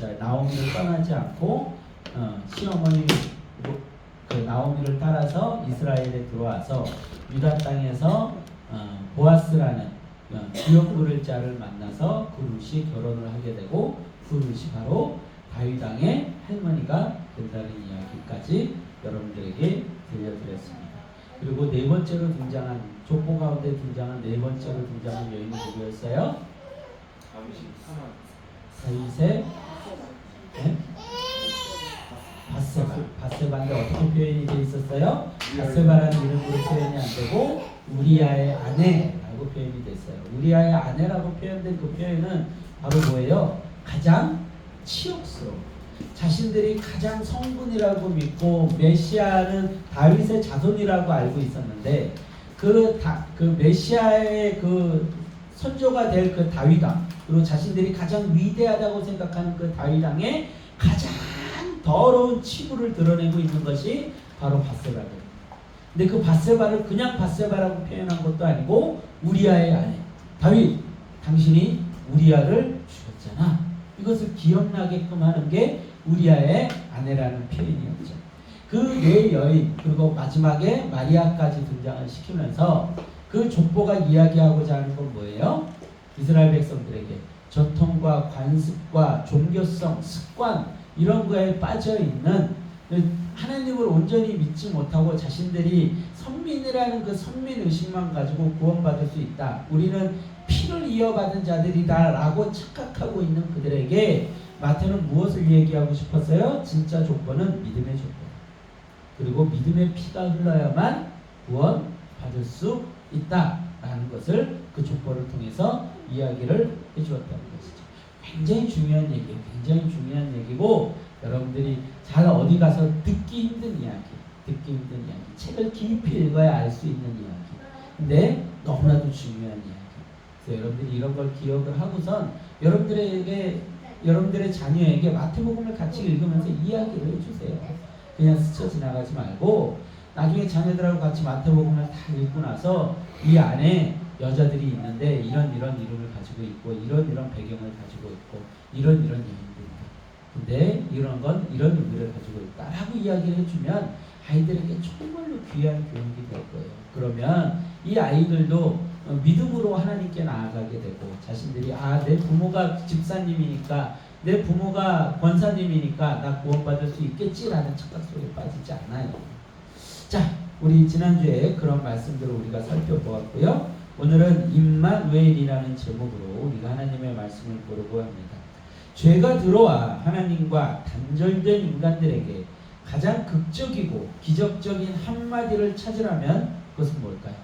나오미를 떠나지 않고 시어머니 그 나오미를 따라서 이스라엘에 들어와서 유다 땅에서 보아스라는 기업 부를 자를 만나서 그 룻이 결혼을 하게 되고 그 룻이 바로 다윗 왕의 할머니가 된다는 이야기까지 여러분들에게 들려드렸습니다. 그리고 네 번째로 등장한 족보 가운데 등장한 네 번째로 등장한 여인이 누구였어요? 다윗의 바세바인데 어떻게 표현이 되어 있었어요? 바세바라는 이름으로 표현이 안 되고 우리아의 아내라고 표현이 됐어요. 우리아의 아내라고 표현된 그 표현은 바로 뭐예요? 가장 치욕스러워. 자신들이 가장 성분이라고 믿고 메시아는 다윗의 자손이라고 알고 있었는데 그 메시아의 그 선조가 될 그 다윗왕, 그리고 자신들이 가장 위대하다고 생각하는 그 다윗왕의 가장 더러운 치부를 드러내고 있는 것이 바로 바세바예요. 근데 그 바세바를 그냥 바세바라고 표현한 것도 아니고 우리아의 아내, 다윗, 당신이 우리아를 죽였잖아. 이것을 기억나게끔 하는 게 우리아의 아내라는 표현이었죠. 그 네 여인, 그리고 마지막에 마리아까지 등장을 시키면서 그 족보가 이야기하고자 하는 건 뭐예요? 이스라엘 백성들에게 전통과 관습과 종교성, 습관 이런 거에 빠져있는 하나님을 온전히 믿지 못하고 자신들이 선민이라는 그 선민의식만 가지고 구원받을 수 있다. 우리는 피를 이어받은 자들이다 라고 착각하고 있는 그들에게 마태는 무엇을 얘기하고 싶었어요? 진짜 조건은 믿음의 조건. 그리고 믿음의 피가 흘러야만 구원받을 수 있다라는 것을 그 족보를 통해서 이야기를 해주었다는 것이죠. 굉장히 중요한 얘기예요. 굉장히 중요한 얘기고 여러분들이 잘 어디 가서 듣기 힘든 이야기, 책을 깊이 읽어야 알 수 있는 이야기. 근데 너무나도 중요한 이야기. 그래서 여러분들이 이런 걸 기억을 하고선 여러분들의 자녀에게 마태복음을 같이 읽으면서 이야기를 해주세요. 그냥 스쳐 지나가지 말고 나중에 자녀들하고 같이 마태복음을 다 읽고 나서 이 안에 여자들이 있는데 이런 이름을 가지고 있고 이런 배경을 가지고 있고 이런 여인들이다. 근데 이런 건 이런 의미를 가지고 있다라고 이야기를 해주면 아이들에게 정말로 귀한 교육이 될 거예요. 그러면 이 아이들도 믿음으로 하나님께 나아가게 되고 자신들이 내 부모가 집사님이니까 내 부모가 권사님이니까 나 구원받을 수 있겠지라는 착각 속에 빠지지 않아요. 자, 우리 지난주에 그런 말씀들을 우리가 살펴보았고요. 오늘은 임마누엘이라는 제목으로 우리가 하나님의 말씀을 보려고 합니다. 죄가 들어와 하나님과 단절된 인간들에게 가장 극적이고 기적적인 한마디를 찾으라면 그것은 뭘까요?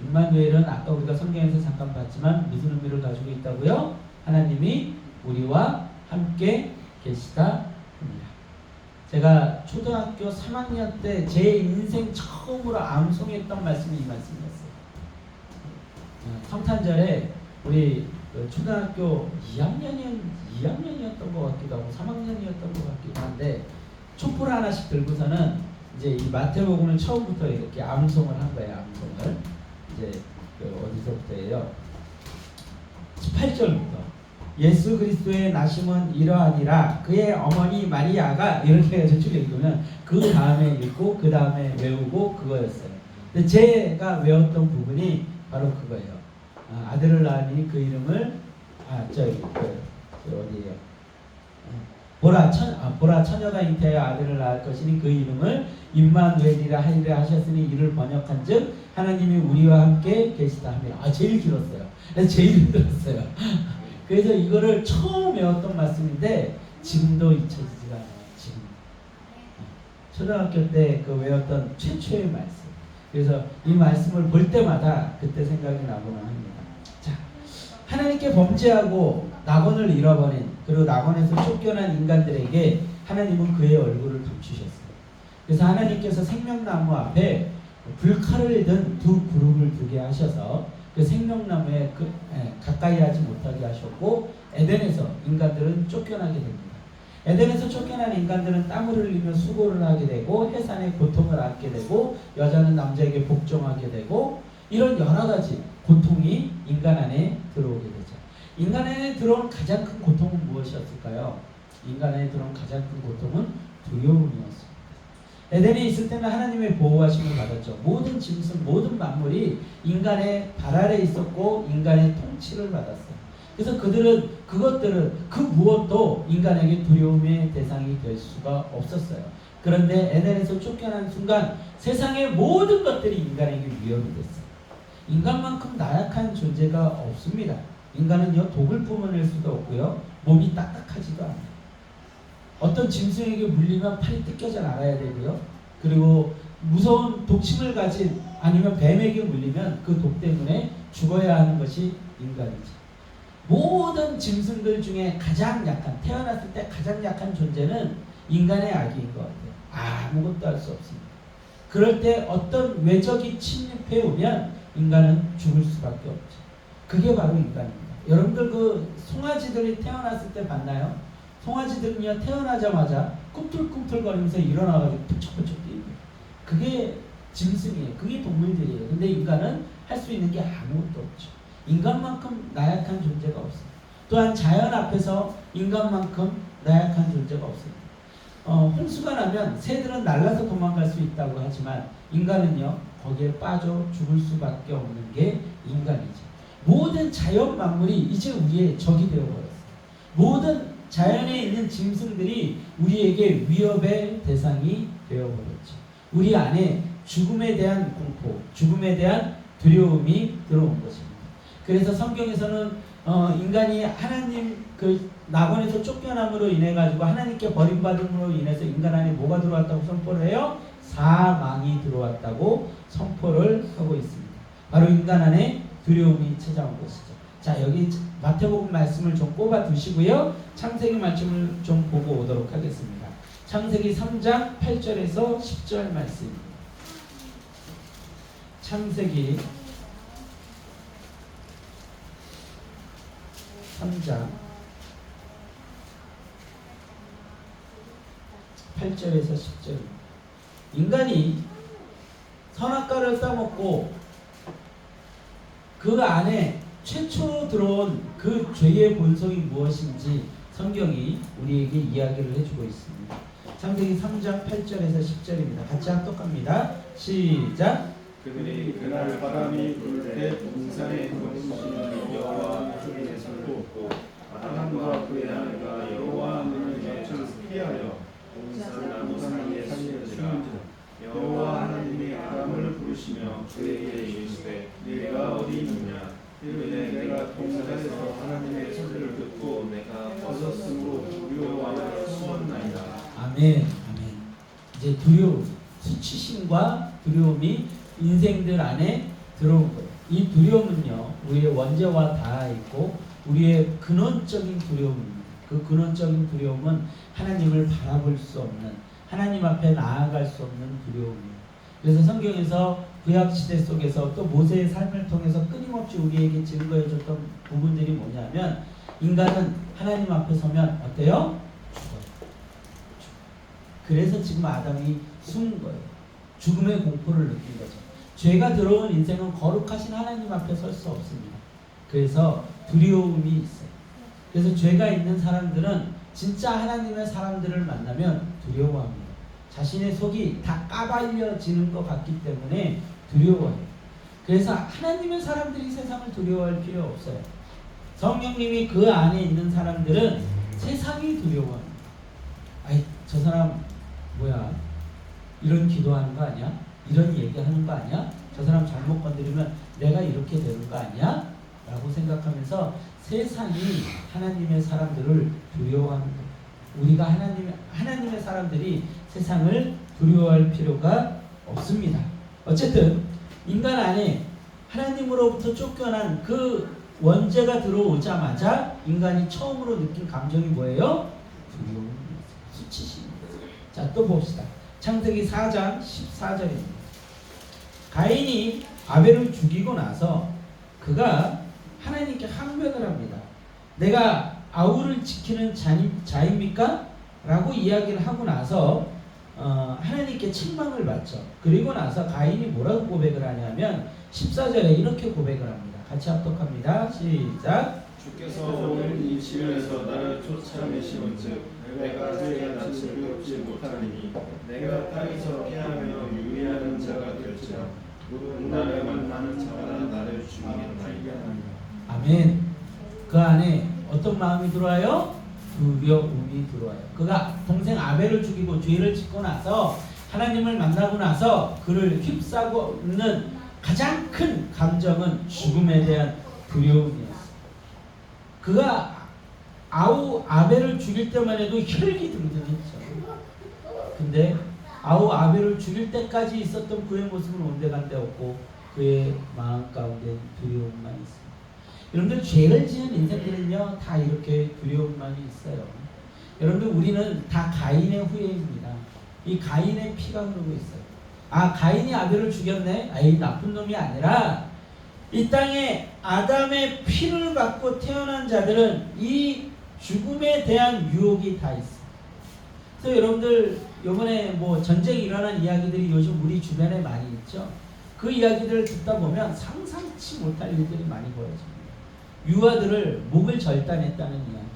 임마누엘은 아까 우리가 성경에서 잠깐 봤지만 무슨 의미를 가지고 있다고요? 하나님이 우리와 함께 계시다 합니다. 제가 초등학교 3학년 때 제 인생 처음으로 암송했던 말씀이 이 말씀이었어요. 성탄절에 우리 초등학교 2학년이었던 것 같기도 하고 3학년이었던 것 같기도 한데 촛불 하나씩 들고서는 이제 이 마태복음을 처음부터 이렇게 암송을 한 거예요. 암송을 이제 어디서부터예요? 18절부터 예수 그리스도의 나심은 이러하니라 그의 어머니 마리아가 이렇게 해서 쭉 읽으면 그 다음에 읽고 그 다음에 외우고 그거였어요. 근데 제가 외웠던 부분이 바로 그거예요. 아들을 낳으니 그 이름을 어디예요? 보라 처녀가 잉태하여 아들을 낳을 것이니 그 이름을 임마누엘이라 하리라 하셨으니 이를 번역한즉 하나님이 우리와 함께 계시다 합니다. 제일 길었어요. 제일 힘들었어요. 그래서 이거를 처음 외웠던 말씀인데 지금도 잊혀지지가 않아요. 지금 초등학교 때 그 외웠던 최초의 말씀. 그래서 이 말씀을 볼 때마다 그때 생각이 나고는 합니다. 자, 하나님께 범죄하고 낙원을 잃어버린 그리고 낙원에서 쫓겨난 인간들에게 하나님은 그의 얼굴을 감추셨어요. 그래서 하나님께서 생명나무 앞에 불칼을 든 두 그룹을 두게 하셔서 그 생명나무에 가까이 하지 못하게 하셨고 에덴에서 인간들은 쫓겨나게 됩니다. 에덴에서 쫓겨난 인간들은 땀을 흘리며 수고를 하게 되고 해산의 고통을 안게 되고 여자는 남자에게 복종하게 되고 이런 여러 가지 고통이 인간 안에 들어오게 되죠. 인간에 들어온 가장 큰 고통은 무엇이었을까요? 인간에 들어온 가장 큰 고통은 두려움이었습니다. 에덴에 있을 때는 하나님의 보호하심을 받았죠. 모든 짐승, 모든 만물이 인간의 발 아래 있었고 인간의 통치를 받았어요. 그래서 그것들은 그 무엇도 인간에게 두려움의 대상이 될 수가 없었어요. 그런데 에덴에서 쫓겨난 순간 세상의 모든 것들이 인간에게 위협이 됐어요. 인간만큼 나약한 존재가 없습니다. 인간은요, 독을 뿜어낼 수도 없고요, 몸이 딱딱하지도 않아요. 어떤 짐승에게 물리면 팔이 뜯겨져 나가야 되고요, 그리고 무서운 독침을 가진 아니면 뱀에게 물리면 그 독 때문에 죽어야 하는 것이 인간이죠. 모든 짐승들 중에 가장 약한, 태어났을 때 가장 약한 존재는 인간의 아기인 것 같아요. 아무것도 할 수 없습니다. 그럴 때 어떤 외적이 침입해 오면 인간은 죽을 수밖에 없죠. 그게 바로 인간입니다. 여러분들 그 송아지들이 태어났을 때 봤나요? 송아지들은요, 태어나자마자 꿈틀꿈틀거리면서 일어나가지고 푸쩍푸쩍 뛰는 거예요. 그게 짐승이에요. 그게 동물들이에요. 근데 인간은 할 수 있는 게 아무것도 없죠. 인간만큼 나약한 존재가 없습니다. 또한 자연 앞에서 인간만큼 나약한 존재가 없습니다. 홍수가 나면 새들은 날아서 도망갈 수 있다고 하지만 인간은요, 거기에 빠져 죽을 수밖에 없는 게 인간이죠. 모든 자연 만물이 이제 우리의 적이 되어버렸어요. 모든 자연에 있는 짐승들이 우리에게 위협의 대상이 되어버렸죠. 우리 안에 죽음에 대한 공포, 죽음에 대한 두려움이 들어온 것입니다. 그래서 성경에서는 인간이 하나님 그 낙원에서 쫓겨남으로 인해 가지고 하나님께 버림받음으로 인해서 인간 안에 뭐가 들어왔다고 선포를 해요? 사망이 들어왔다고 선포를 하고 있습니다. 바로 인간 안에 두려움이 찾아온 것이죠. 자, 여기 마태복음 말씀을 좀 꼽아 두시고요, 창세기 말씀을 좀 보고 오도록 하겠습니다. 창세기 3장 8절에서 10절 말씀입니다. 창세기 3장 8절에서 10절. 인간이 선악과를 따먹고 그 안에 최초로 들어온 그 죄의 본성이 무엇인지 성경이 우리에게 이야기를 해주고 있습니다. 창세기 3장 8절에서 10절입니다. 같이 합독합니다. 시작. 그들이 그날 바람이 불 때 동산에 거주시는 여호와 하나님의 손을 아담과 그의 아내가 여호와 하나님의 젖을 피하여 동산 나무 사이에 숨은지라. 여호와 하나님이 아담을 부르시며 그에게 이르시되 네가 어디 있느냐. 이르되 내가 동산에서 하나님의 소리를 듣고 내가 벗었으므로 두려워하여 숨었나이다. 아멘. 아멘. 이제 두려움, 수치심과 두려움이 인생들 안에 들어온 거예요. 이 두려움은요, 우리의 원죄와 닿아 있고 우리의 근원적인 두려움입니다. 그 근원적인 두려움은 하나님을 바라볼 수 없는, 하나님 앞에 나아갈 수 없는 두려움이에요. 그래서 성경에서 구약시대 속에서 또 모세의 삶을 통해서 끊임없이 우리에게 증거해줬던 부분들이 뭐냐면, 인간은 하나님 앞에 서면 어때요? 죽어요. 그래서 지금 아담이 숨은 거예요. 죽음의 공포를 느낀 거죠. 죄가 들어온 인생은 거룩하신 하나님 앞에 설 수 없습니다. 그래서 두려움이 있어요. 그래서 죄가 있는 사람들은 진짜 하나님의 사람들을 만나면 두려워합니다. 자신의 속이 다 까발려지는 것 같기 때문에 두려워해요. 그래서 하나님의 사람들이 세상을 두려워할 필요 없어요. 성령님이 그 안에 있는 사람들은 세상이 두려워합니다. 아이, 저 사람 뭐야? 이런 기도하는 거 아니야? 이런 얘기하는 거 아니야? 저 사람 잘못 건드리면 내가 이렇게 되는 거 아니야? 라고 생각하면서 세상이 하나님의 사람들을 두려워하는 거예요. 우리가 하나님의 사람들이 세상을 두려워할 필요가 없습니다. 어쨌든 인간 안에 하나님으로부터 쫓겨난 그 원죄가 들어오자마자 인간이 처음으로 느낀 감정이 뭐예요? 두려움입니다. 수치심입니다. 자, 또 봅시다. 창세기 4장 14절입니다. 가인이 아벨을 죽이고 나서 그가 하나님께 항변을 합니다. 내가 아우를 지키는 자입니까? 라고 이야기를 하고 나서 하나님께 책망을 받죠. 그리고 나서 가인이 뭐라고 고백을 하냐면 14절에 이렇게 고백을 합니다. 같이 합독합니다. 시작. 주께서 오늘 이 시련에서 나를 쫓아내시는즉 내가 제 낯을 비웃지 못하리니 내가 땅에서 피하며 유리하는 자가 될지라 나를 만나는 자마다 나를 죽이겠나이다. 아멘. 그 안에 어떤 마음이 들어와요? 두려움이 들어와요. 그가 동생 아벨을 죽이고 죄를 짓고 나서 하나님을 만나고 나서 그를 휩싸고 있는 가장 큰 감정은 죽음에 대한 두려움이었어요. 그가 아벨을 죽일 때만 해도 혈기 등등했죠. 근데 아벨을 죽일 때까지 있었던 그의 모습은 온데간데 없고 그의 마음 가운데 두려움만 있습니다. 여러분들 죄를 지은 인생들은요 다 이렇게 두려움만이 있어요. 여러분들 우리는 다 가인의 후예입니다. 이 가인의 피가 흐르고 있어요. 가인이 아벨을 죽였네? 이 나쁜 놈이 아니라 이 땅에 아담의 피를 받고 태어난 자들은 이 죽음에 대한 유혹이 다 있어요. 그래서 여러분들 이번에 뭐 전쟁이 일어난 이야기들이 요즘 우리 주변에 많이 있죠. 그 이야기들을 듣다 보면 상상치 못할 일들이 많이 보여집니다. 유아들을 목을 절단했다는 이야기,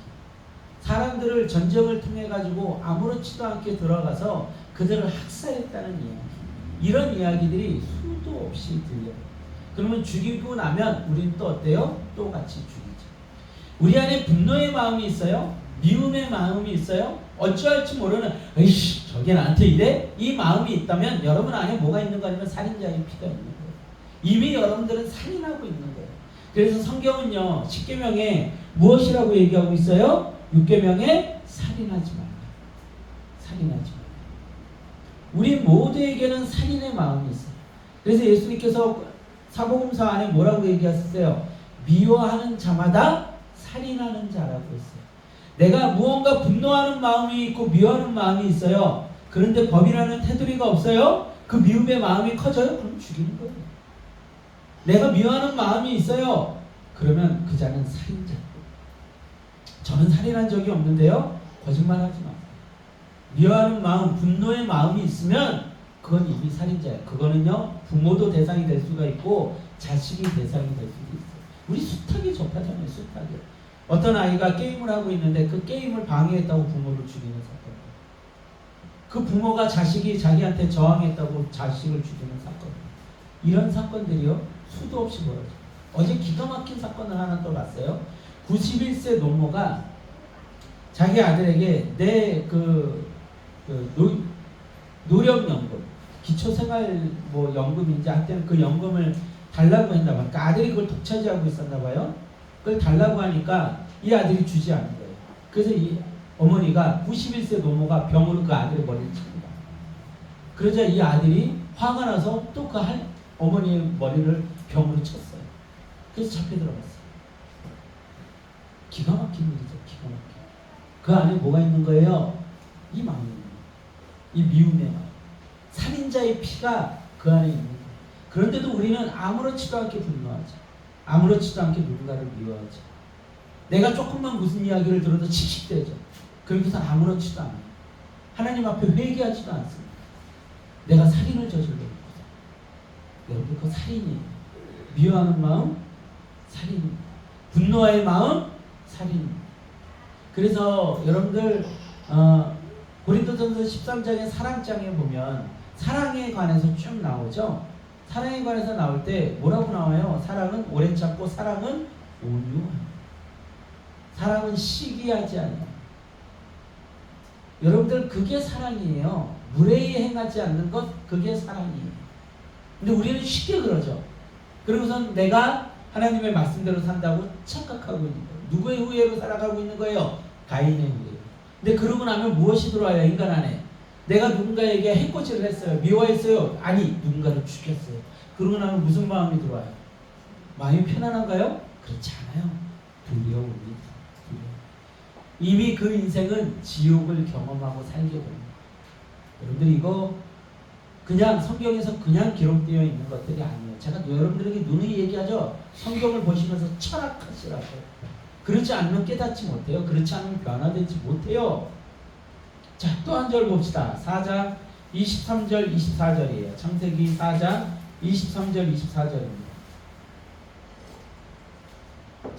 사람들을 전쟁을 통해 가지고 아무렇지도 않게 들어가서 그들을 학살했다는 이야기, 이런 이야기들이 수도 없이 들려요. 그러면 죽이고 나면 우리는 또 어때요? 또 같이 죽이죠. 우리 안에 분노의 마음이 있어요. 미움의 마음이 있어요. 어찌할지 모르는 에이씨 저게 나한테 이래? 이 마음이 있다면 여러분 안에 뭐가 있는 거 아니면 살인자의 피가 있는 거예요. 이미 여러분들은 살인하고 있는 거예요. 그래서 성경은요 10계명에 무엇이라고 얘기하고 있어요? 6계명에 살인하지 말라. 살인하지 말라. 우리 모두에게는 살인의 마음이 있어요. 그래서 예수님께서 사복음서 안에 뭐라고 얘기하셨어요? 미워하는 자마다 살인하는 자라고 했어요. 내가 무언가 분노하는 마음이 있고 미워하는 마음이 있어요. 그런데 법이라는 테두리가 없어요. 그 미움의 마음이 커져요? 그럼 죽이는 거예요. 내가 미워하는 마음이 있어요. 그러면 그 자는 살인자. 저는 살인한 적이 없는데요. 거짓말하지 마세요. 미워하는 마음, 분노의 마음이 있으면 그건 이미 살인자예요. 그거는요 부모도 대상이 될 수가 있고 자식이 대상이 될 수도 있어요. 우리 숱하게 접하잖아요. 숱하게. 어떤 아이가 게임을 하고 있는데 그 게임을 방해했다고 부모를 죽이는 사건, 그 부모가 자식이 자기한테 저항했다고 자식을 죽이는 사건, 이런 사건들이요 수도 없이 벌어져요. 어제 기가 막힌 사건을 하나 또 봤어요. 91세 노모가 자기 아들에게 내 노령연금, 기초생활 뭐 연금인지 하여튼 그 연금을 달라고 했나 봐요. 그러니까 아들이 그걸 독차지하고 있었나 봐요. 그걸 달라고 하니까 이 아들이 주지 않은 거예요. 그래서 이 어머니가 91세 노모가 병으로 그 아들의 머리를 칩니다. 그러자 이 아들이 화가 나서 또 그 어머니의 머리를 병으로 쳤어요. 그래서 잡혀 들어갔어요. 기가 막힌 일이죠. 기가 막힌. 그 안에 뭐가 있는 거예요? 이 마음이, 이 미움의 마음, 살인자의 피가 그 안에 있는 거예요. 그런데도 우리는 아무렇지도 않게 분노하죠. 아무렇지도 않게 누군가를 미워하죠. 내가 조금만 무슨 이야기를 들어도 칙칙대죠. 그렇게서 아무렇지도 않아요. 하나님 앞에 회개하지도 않습니다. 내가 살인을 저질러 있거든. 여러분 그거 살인이에요. 미워하는 마음 살인, 분노의 마음 살인. 그래서 여러분들 고린도전서 13장의 사랑장에 보면 사랑에 관해서 쭉 나오죠. 사랑에 관해서 나올 때 뭐라고 나와요? 사랑은 오래 참고, 사랑은 온유함, 사랑은 시기하지 않아요. 여러분들 그게 사랑이에요. 무례히 행하지 않는 것, 그게 사랑이에요. 근데 우리는 쉽게 그러죠. 그러고선 내가 하나님의 말씀대로 산다고 착각하고 있는 거예요. 누구의 후예로 살아가고 있는 거예요? 가인의 후예. 근데 그러고 나면 무엇이 들어와요? 인간 안에. 내가 누군가에게 해코지를 했어요. 미워했어요. 아니, 누군가를 죽였어요. 그러고 나면 무슨 마음이 들어와요? 마음이 편안한가요? 그렇지 않아요. 두려움입니다. 이미 그 인생은 지옥을 경험하고 살게 됩니다. 여러분들 이거 그냥 성경에서 그냥 기록되어 있는 것들이 아니에요. 제가 여러분들에게 누누이 얘기하죠. 성경을 보시면서 철학하시라고. 그렇지 않으면 깨닫지 못해요. 그렇지 않으면 변화되지 못해요. 자, 또 한 절 봅시다. 4장 23절 24절이에요. 창세기 4장 23절 24절입니다.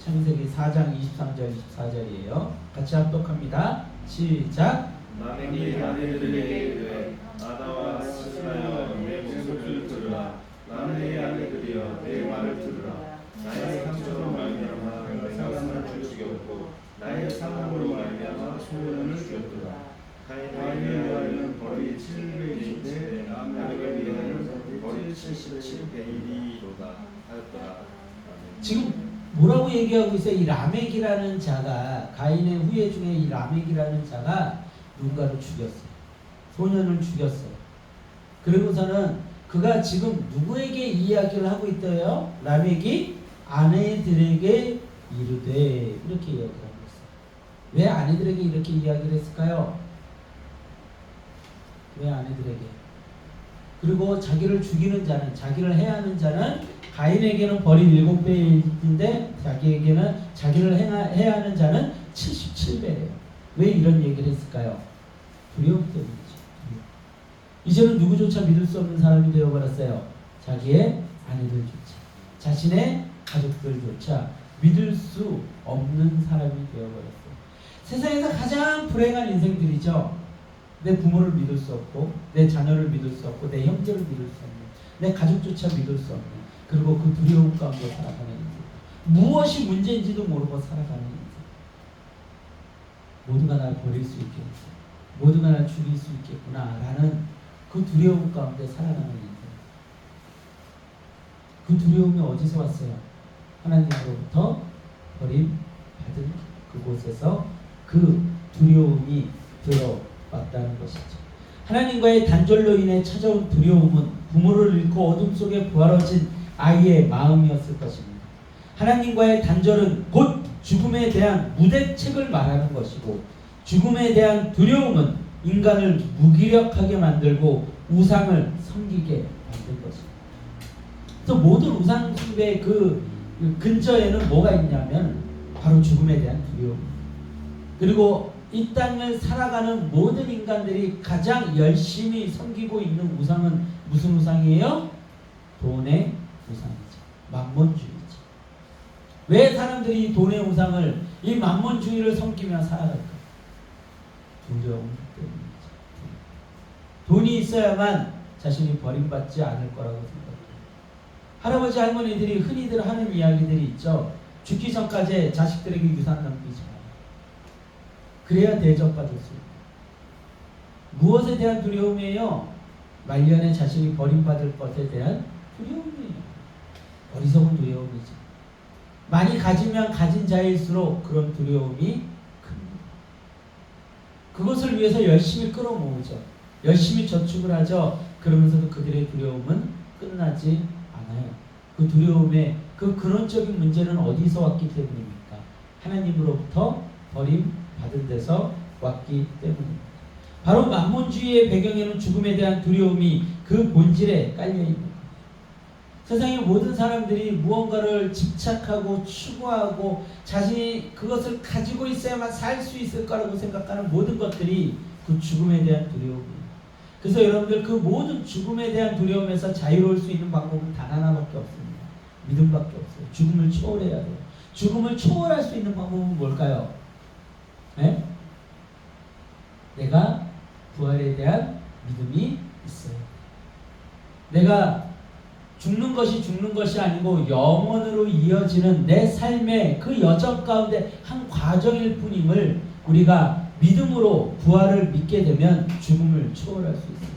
창세기 4장 23절 24절이에요. 같이 합독합니다. 시작. 남에게 아내들에게 이르되 아다와 스라여 내 목소리를 들으라. 남의 아내들이여 내 말을 들으라. 나의 상처로 말미암아 사람을 죽였고 나의 사랑으로 말미암아 소년을 죽였더라. 가인의 아내는 벌이 700인데 라멕에 비하면 벌이 77배이리로다 하였더라. 지금 뭐라고 얘기하고 있어요? 이 라멕이라는 자가 가인의 후예 중에 이 라멕이라는 자가 누군가를 죽였어요. 소년을 죽였어요. 그리고서는 그가 지금 누구에게 이야기를 하고 있대요? 라멕이 아내들에게 이르되 이렇게 이야기를 하고 있어요. 왜 아내들에게 이렇게 이야기를 했을까요? 왜 아내들에게? 그리고 자기를 죽이는 자는, 자기를 해하는 자는 가인에게는 벌이 7배인데 자기를 해하는 자는 77배예요. 왜 이런 얘기를 했을까요? 두려움 때문이죠. 이제는 누구조차 믿을 수 없는 사람이 되어버렸어요. 자기의 아내들조차, 자신의 가족들조차 믿을 수 없는 사람이 되어버렸어요. 세상에서 가장 불행한 인생들이죠. 내 부모를 믿을 수 없고, 내 자녀를 믿을 수 없고, 내 형제를 믿을 수 없는, 내 가족조차 믿을 수 없는, 그리고 그 두려움 가운데 살아가는 인생. 무엇이 문제인지도 모르고 살아가는 인생. 모두가 날 버릴 수 있겠구나, 모두가 날 죽일 수 있겠구나 라는 그 두려움 가운데 살아가는 인생. 그 두려움이 어디서 왔어요? 하나님으로부터 버림받은 그곳에서 그 두려움이 들어왔다는 것이죠. 하나님과의 단절로 인해 찾아온 두려움은 부모를 잃고 어둠 속에 부활해진 아이의 마음이었을 것입니다. 하나님과의 단절은 곧 죽음에 대한 무대책을 말하는 것이고, 죽음에 대한 두려움은 인간을 무기력하게 만들고 우상을 섬기게 만든 것입니다. 또 모든 우상 숭배의 그 근저에는 뭐가 있냐면 바로 죽음에 대한 두려움. 그리고 이 땅을 살아가는 모든 인간들이 가장 열심히 섬기고 있는 우상은 무슨 우상이에요? 돈의 우상이죠. 만몬주의죠. 왜 사람들이 돈의 우상을, 이 만몬주의를 섬기며 살아갈까? 두려움 때문이죠. 돈이 있어야만 자신이 버림받지 않을 거라고 생각해요. 할아버지 할머니들이 흔히들 하는 이야기들이 있죠. 죽기 전까지 자식들에게 유산 남기지 마라. 그래야 대접받을 수 있다. 무엇에 대한 두려움이에요? 말년에 자신이 버림받을 것에 대한 두려움이에요. 어리석은 두려움이죠. 많이 가지면 가진 자일수록 그런 두려움이 큽니다. 그것을 위해서 열심히 끌어모으죠. 열심히 저축을 하죠. 그러면서도 그들의 두려움은 끝나지 않아요. 그 두려움의 그 근원적인 문제는 어디서 왔기 때문입니까? 하나님으로부터 버림받은 데서 왔기 때문입니다. 바로 만몬주의의 배경에는 죽음에 대한 두려움이 그 본질에 깔려있는 거예요. 세상의 모든 사람들이 무언가를 집착하고 추구하고 자신이 그것을 가지고 있어야만 살 수 있을 거라고 생각하는 모든 것들이 그 죽음에 대한 두려움이에요. 그래서 여러분들 그 모든 죽음에 대한 두려움에서 자유로울 수 있는 방법은 단 하나밖에 없습니다. 믿음밖에 없어요. 죽음을 초월해야 돼요. 죽음을 초월할 수 있는 방법은 뭘까요? 네? 내가 부활에 대한 믿음이 있어요. 내가 죽는 것이 아니고 영원으로 이어지는 내 삶의 그 여정 가운데 한 과정일 뿐임을 우리가 믿음으로 부활을 믿게 되면 죽음을 초월할 수 있어요.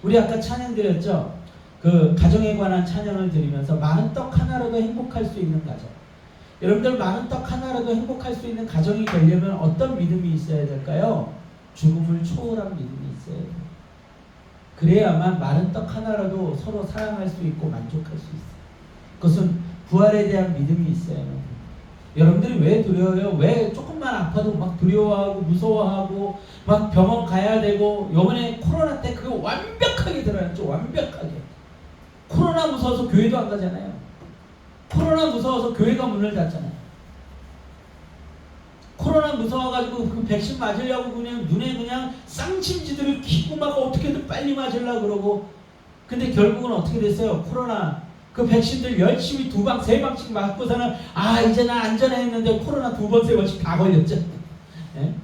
우리 아까 찬양 드렸죠? 그 가정에 관한 찬양을 드리면서 많은 떡 하나라도 행복할 수 있는 가정. 여러분들 많은 떡 하나라도 행복할 수 있는 가정이 되려면 어떤 믿음이 있어야 될까요? 죽음을 초월한 믿음이 있어야 돼요. 그래야만 많은 떡 하나라도 서로 사랑할 수 있고 만족할 수 있어요. 그것은 부활에 대한 믿음이 있어야 해요. 여러분들이 왜 두려워요? 왜 조금만 아파도 막 두려워하고 무서워하고 막 병원 가야 되고, 이번에 코로나 때 그거 완벽하게 들어갔죠. 완벽하게. 코로나 무서워서 교회도 안 가잖아요. 코로나 무서워서 교회가 문을 닫잖아요. 코로나 무서워가지고 그 백신 맞으려고 그냥 눈에 그냥 쌍심지들을 키고 막 어떻게든 빨리 맞으려고 그러고, 근데 결국은 어떻게 됐어요? 코로나 그 백신들 열심히 2방, 3방씩 맞고서는 아 이제 나 안전했는데 코로나 2번, 3번씩 다 걸렸죠. 예?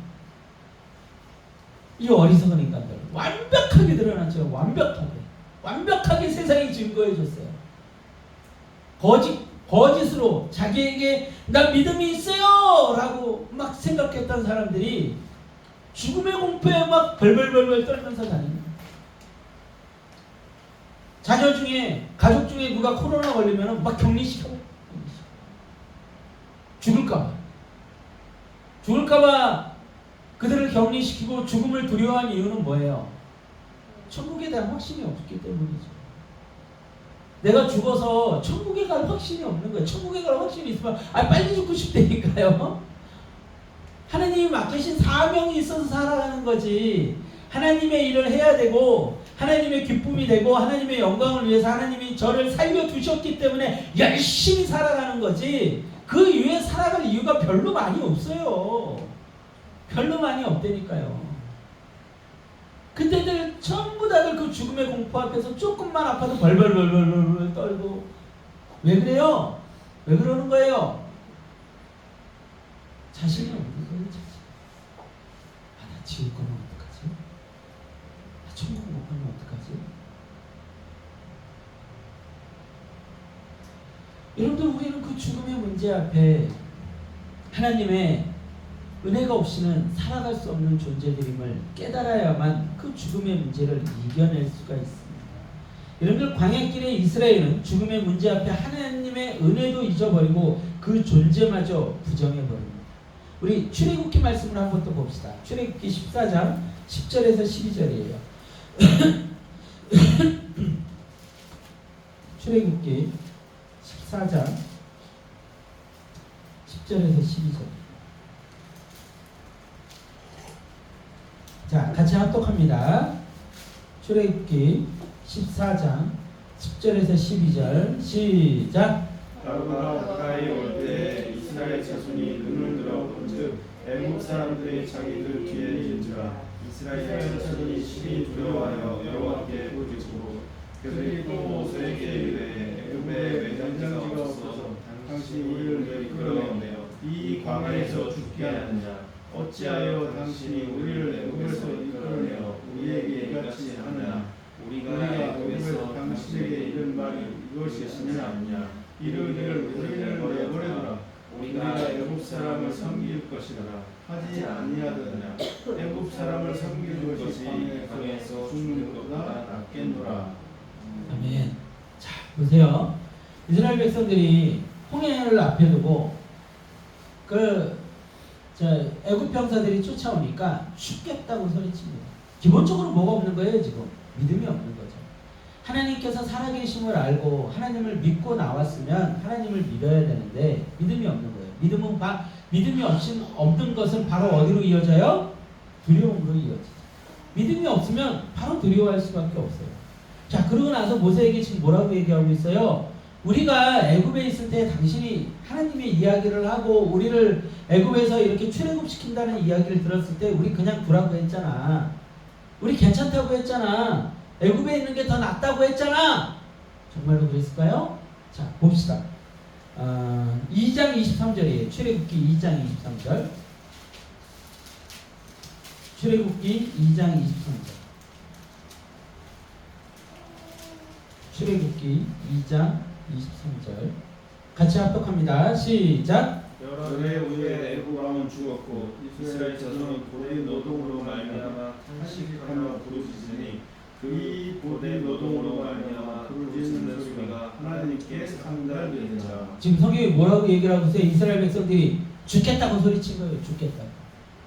이 어리석은 인간들 완벽하게 드러났죠. 완벽하게 세상이 증거해 줬어요. 거짓으로 자기에게 나 믿음이 있어요 라고 막 생각했던 사람들이 죽음의 공포에 막 벌벌벌벌 떨면서 다닙니다. 자녀 중에, 가족 중에 누가 코로나 걸리면 막 격리시켜요. 죽을까봐 그들을 격리시키고 죽음을 두려워한 이유는 뭐예요? 천국에 대한 확신이 없기 때문이죠. 내가 죽어서 천국에 갈 확신이 없는 거예요. 천국에 갈 확신이 있으면 빨리 죽고 싶다니까요. 하나님이 맡기신 사명이 있어서 살아가는 거지. 하나님의 일을 해야 되고 하나님의 기쁨이 되고 하나님의 영광을 위해서 하나님이 저를 살려두셨기 때문에 열심히 살아가는 거지. 그 이후에 살아갈 이유가 별로 많이 없어요. 별로 많이 없다니까요. 그때들 전부 다들 그 죽음의 공포 앞에서 조금만 아파도 벌벌벌벌 떨고 왜 그래요? 왜 그러는 거예요? 자신이 없는 거예요. 자신. 나 지옥 가면 어떡하지? 나 천국 못 가면 어떡하지? 여러분들 우리는 그 죽음의 문제 앞에 하나님의 은혜가 없이는 살아갈 수 없는 존재들임을 깨달아야만 그 죽음의 문제를 이겨낼 수가 있습니다. 여러분들 광야길의 이스라엘은 죽음의 문제 앞에 하나님의 은혜도 잊어버리고 그 존재마저 부정해버립니다. 우리 출애굽기 말씀을 한번 또 봅시다. 출애굽기 14장 10절에서 12절이에요. 출애굽기 14장 10절에서 12절. 자, 같이 합독합니다. 출애굽기 14장 10절에서 12절 시작. 바로가 가까이 올 때 이스라엘 자손이 눈을 들어 본즉 애국 사람들이 자기들 뒤에 있는지라. 이스라엘 자손이 심히 두려워하여 여호와께 부르짖고 그들이 또 모세에게 이르되 애굽에 매장지가 없어서 당신이 우리를 왜 이끌어내어 이 광야에서 죽게 하느냐. 어찌하여 당신이 우리를 애굽에서 이끌어내어 우리에게 이같이 하느냐. 우리가 애굽에서 당신에게 이른 말이 이것이냐. 이르기를 우리를 내버려두라. 우리가 애굽 사람을 섬길 것이라 하지 아니하더냐. 애굽 사람을 섬기는 것이 광야에서 죽는 것보다 낫겠노라. 아멘. 자, 보세요. 이스라엘 백성들이 홍해를 앞에 두고 애굽 병사들이 쫓아오니까 죽겠다고 소리칩니다. 기본적으로 뭐가 없는 거예요? 지금 믿음이 없는 거죠. 하나님께서 살아계심을 알고 하나님을 믿고 나왔으면 하나님을 믿어야 되는데 믿음이 없는 거예요. 믿음이 없는 것은 바로 어디로 이어져요? 두려움으로 이어지죠. 믿음이 없으면 바로 두려워할 수밖에 없어요. 자, 그러고 나서 모세에게 지금 뭐라고 얘기하고 있어요? 우리가 애굽에 있을 때 당신이 하나님의 이야기를 하고 우리를 애굽에서 이렇게 출애굽시킨다는 이야기를 들었을 때 우리 그냥 두라고 했잖아. 우리 괜찮다고 했잖아. 애굽에 있는 게 더 낫다고 했잖아. 정말로 그랬을까요? 자, 봅시다. 2장 23절이에요. 출애굽기 2장 23절. 출애굽기 2장 23절. 출애굽기 2장 23절. 같이 합독합니다. 시작. 여러 해 후에 애굽 왕은 죽었고 이스라엘 자손은 고대 노동으로 말미암아 탄식하며 부르짖으니 그 고대 노동으로 말미암아 부르짖는 소리가 하나님께 상달되니라. 지금 성경이 뭐라고 얘기를 하고 있어요? 이스라엘 백성들이 죽겠다고 소리친 거예요. 죽겠다.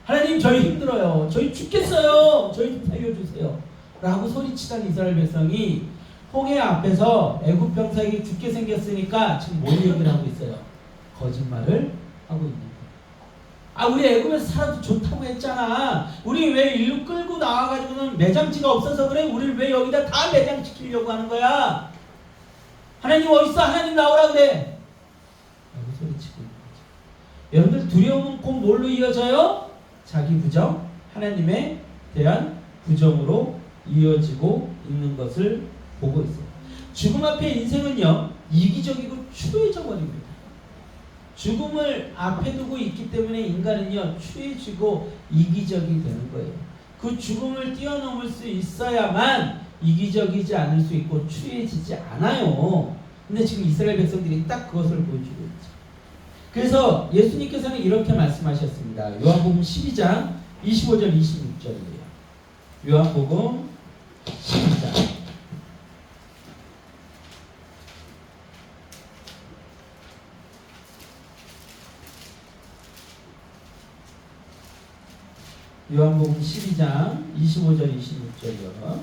하나님 저희 힘들어요. 저희 죽겠어요. 저희 좀 살려주세요. 라고 소리치던 이스라엘 백성이 홍해 앞에서 애굽 병사에게 죽게 생겼으니까 지금 뭘 얘기를 하고 있어요? 거짓말을 하고 있는 거예요. 우리 애굽에서 살아도 좋다고 했잖아. 우리 왜 인류 끌고 나와가지고는 매장지가 없어서 그래? 우리를 왜 여기다 다 매장시키려고 하는 거야? 하나님 어딨어? 하나님 나오라 그래. 라고 소리치고 있는 거죠. 여러분들 두려움은 곧 뭘로 이어져요? 자기 부정, 하나님에 대한 부정으로 이어지고 있는 것을 보고 있어요. 죽음 앞에 인생은요, 이기적이고 추해져 버립니다. 죽음을 앞에 두고 있기 때문에 인간은요 추해지고 이기적이 되는 거예요. 그 죽음을 뛰어넘을 수 있어야만 이기적이지 않을 수 있고 추해지지 않아요. 근데 지금 이스라엘 백성들이 딱 그것을 보여주고 있죠. 그래서 예수님께서는 이렇게 말씀하셨습니다. 요한복음 12장 25절 26절이에요. 요한복음 12장 요한복음 12장 25절 26절이요.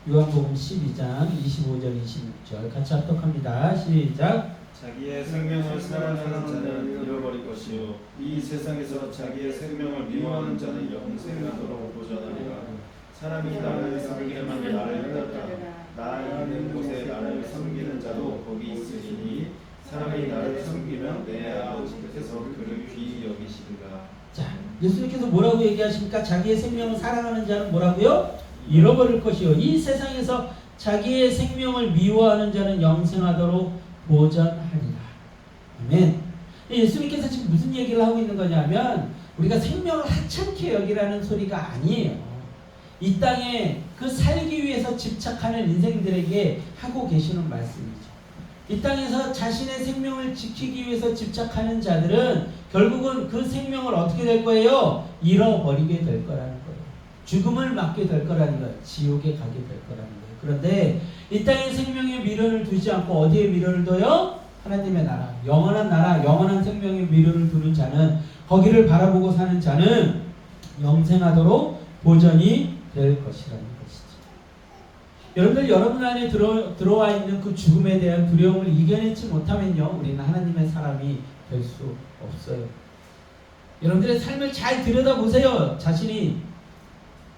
요한복음 12장 25절 26절 같이 합독합니다. 시작. 자기의 생명을 사랑하는 자는 잃어버릴 것이요 이 세상에서 자기의 생명을 미워하는 자는 영생하도록 보존하리라. 사람이 나를 섬기려면 나를 따르라. 나 있는 곳에 나를 섬기는 자도 거기 있으리니 사람이 나를 섬기면 내 아버지께서 그를 귀히 여기시리라. 자, 예수님께서 뭐라고 얘기하십니까? 자기의 생명을 사랑하는 자는 뭐라고요? 잃어버릴 것이요 이 세상에서 자기의 생명을 미워하는 자는 영생하도록 보전하리라. 아멘. 예수님께서 지금 무슨 얘기를 하고 있는 거냐면 우리가 생명을 하찮게 여기라는 소리가 아니에요. 이 땅에 그 살기 위해서 집착하는 인생들에게 하고 계시는 말씀이죠. 이 땅에서 자신의 생명을 지키기 위해서 집착하는 자들은 결국은 그 생명을 어떻게 될 거예요? 잃어버리게 될 거라는 거예요. 죽음을 맞게 될 거라는 거예요. 지옥에 가게 될 거라는 거예요. 그런데 이 땅의 생명에 미련을 두지 않고 어디에 미련을 둬요? 하나님의 나라, 영원한 생명에 미련을 두는 자는 거기를 바라보고 사는 자는 영생하도록 보전이 될 것이라는 것이죠. 여러분들 여러분 안에 들어와 있는 그 죽음에 대한 두려움을 이겨내지 못하면요 우리는 하나님의 사람이 될 수 없어요. 여러분들의 삶을 잘 들여다보세요. 자신이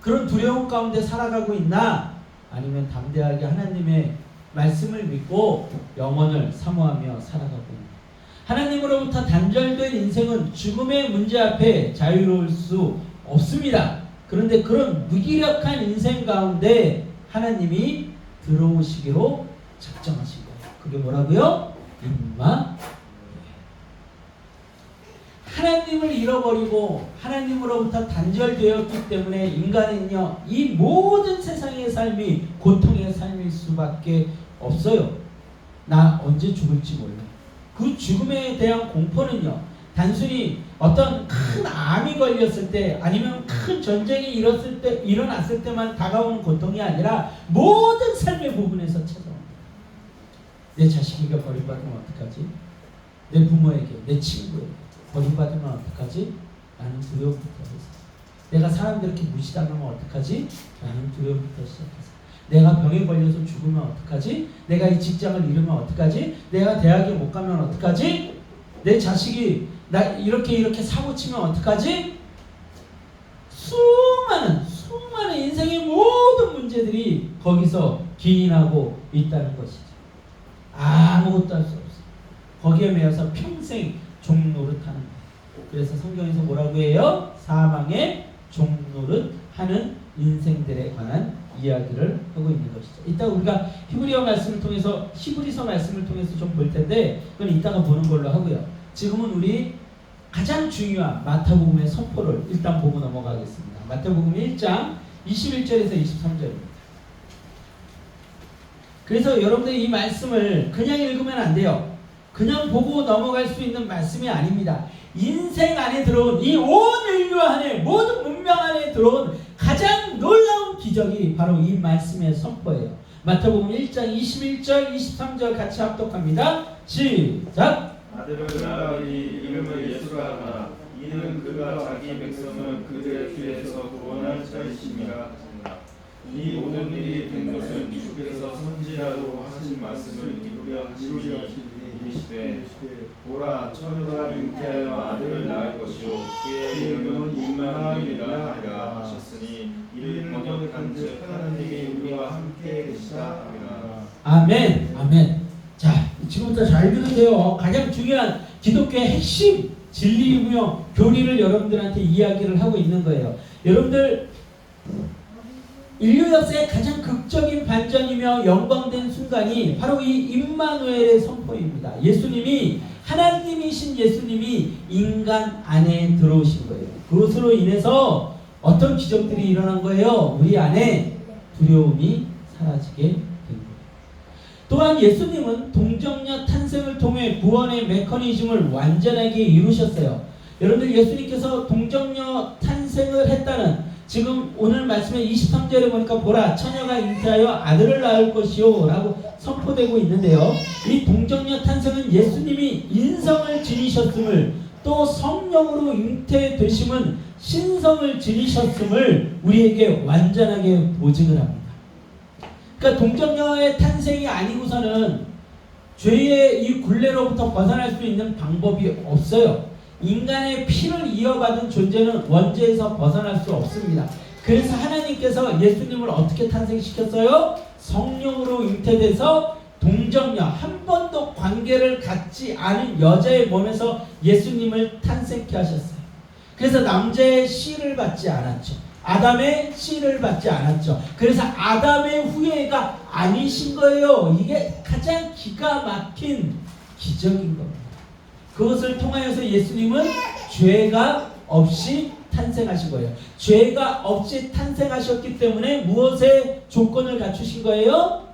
그런 두려움 가운데 살아가고 있나? 아니면 담대하게 하나님의 말씀을 믿고 영혼을 사모하며 살아가고 있나? 하나님으로부터 단절된 인생은 죽음의 문제 앞에 자유로울 수 없습니다. 그런데 그런 무기력한 인생 가운데 하나님이 들어오시기로 작정하신 거예요. 그게 뭐라고요? 임마. 하나님을 잃어버리고 하나님으로부터 단절되었기 때문에 인간은요 이 모든 세상의 삶이 고통의 삶일 수밖에 없어요. 나 언제 죽을지 몰라. 그 죽음에 대한 공포는요 단순히 어떤 큰 암이 걸렸을 때 아니면 큰 전쟁이 일어났을 때만 다가오는 고통이 아니라 모든 삶의 부분에서 찾아옵니다. 내 자식에게 버림받으면 어떡하지? 내 부모에게, 내 친구에게 버림받으면 어떡하지? 나는 두려움부터 해서 내가 사람들에게 무시당하면 어떡하지? 나는 두려움부터 시작해서 내가 병에 걸려서 죽으면 어떡하지? 내가 이 직장을 잃으면 어떡하지? 내가 대학에 못 가면 어떡하지? 내 자식이 나 이렇게 사고 치면 어떡하지? 수많은 인생의 모든 문제들이 거기서 기인하고 있다는 것이죠. 아무것도 할 수 없어요. 거기에 매여서 평생 종노릇하는 거예요. 그래서 성경에서 뭐라고 해요? 사망의 종노릇하는 인생들에 관한 이야기를 하고 있는 것이죠. 이따 우리가 히브리서 말씀을 통해서 좀 볼 텐데 그건 이따가 보는 걸로 하고요. 지금은 우리 가장 중요한 마태복음의 선포를 일단 보고 넘어가겠습니다. 마태복음 1장 21절에서 23절입니다. 그래서 여러분들이 이 말씀을 그냥 읽으면 안 돼요. 그냥 보고 넘어갈 수 있는 말씀이 아닙니다. 인생 안에 들어온 이 온 인류 안에 모든 문명 안에 들어온 가장 놀라운 기적이 바로 이 말씀의 선포예요. 마태복음 1장 21절 23절 같이 합독합니다. 시작. 아들을 낳으니 이름을 예수라 하라. 이는 그가 자기 백성을 그들의 죄에서 구원할 자이심이라. 이 모든 일이 된 것은 주께서 선지자로 하신 말씀을 이루려 하시니 이르시되 보라 처녀가 잉태하여 아들을 낳을 것이요 그의 이름은 임마누엘이라 하리라 하셨으니 이를 번역한즉 하나님이 우리와 함께 계시다 하리라. 아멘. 아멘. 자, 지금부터 잘 들으세요. 가장 중요한 기독교의 핵심 진리이고요 교리를 여러분들한테 이야기를 하고 있는 거예요. 여러분들 인류 역사의 가장 극적인 반전이며 영광된 순간이 바로 이 임마누엘의 선포입니다. 예수님이, 하나님이신 예수님이 인간 안에 들어오신 거예요. 그것으로 인해서 어떤 기적들이 일어난 거예요? 우리 안에 두려움이 사라지게 된 거예요. 또한 예수님은 동정녀 탄생을 통해 구원의 메커니즘을 완전하게 이루셨어요. 여러분들, 예수님께서 동정녀 탄생을 했다는, 지금 오늘 말씀의 23절에 보니까 보라 처녀가 잉태하여 아들을 낳을 것이요 라고 선포되고 있는데요. 이 동정녀 탄생은 예수님이 인성을 지니셨음을, 또 성령으로 잉태되심은 신성을 지니셨음을 우리에게 완전하게 보증을 합니다. 그러니까 동정녀의 탄생이 아니고서는 죄의 이 굴레로부터 벗어날 수 있는 방법이 없어요. 인간의 피를 이어받은 존재는 원죄에서 벗어날 수 없습니다. 그래서 하나님께서 예수님을 어떻게 탄생시켰어요? 성령으로 잉태돼서 동정녀, 한 번도 관계를 갖지 않은 여자의 몸에서 예수님을 탄생케 하셨어요. 그래서 남자의 씨를 받지 않았죠. 아담의 씨를 받지 않았죠. 그래서 아담의 후예가 아니신 거예요. 이게 가장 기가 막힌 기적인 겁니다. 그것을 통하여서 예수님은 죄가 없이 탄생하신 거예요. 죄가 없이 탄생하셨기 때문에 무엇의 조건을 갖추신 거예요?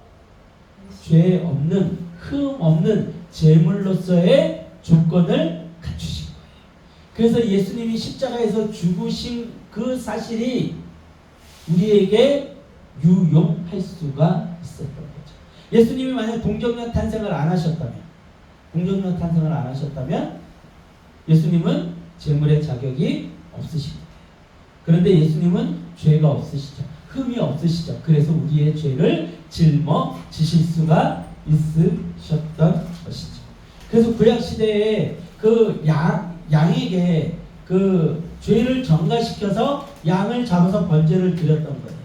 죄 없는, 흠 없는 제물로서의 조건을 갖추신 거예요. 그래서 예수님이 십자가에서 죽으신 그 사실이 우리에게 유용할 수가 있었던 거죠. 예수님이 만약 동정녀 탄생을 안 하셨다면 예수님은 제물의 자격이 없으십니다. 그런데 예수님은 죄가 없으시죠. 흠이 없으시죠. 그래서 우리의 죄를 짊어지실 수가 있으셨던 것이죠. 그래서 구약시대에 그 양에게 그 죄를 전가시켜서 양을 잡아서 번제를 드렸던 거예요.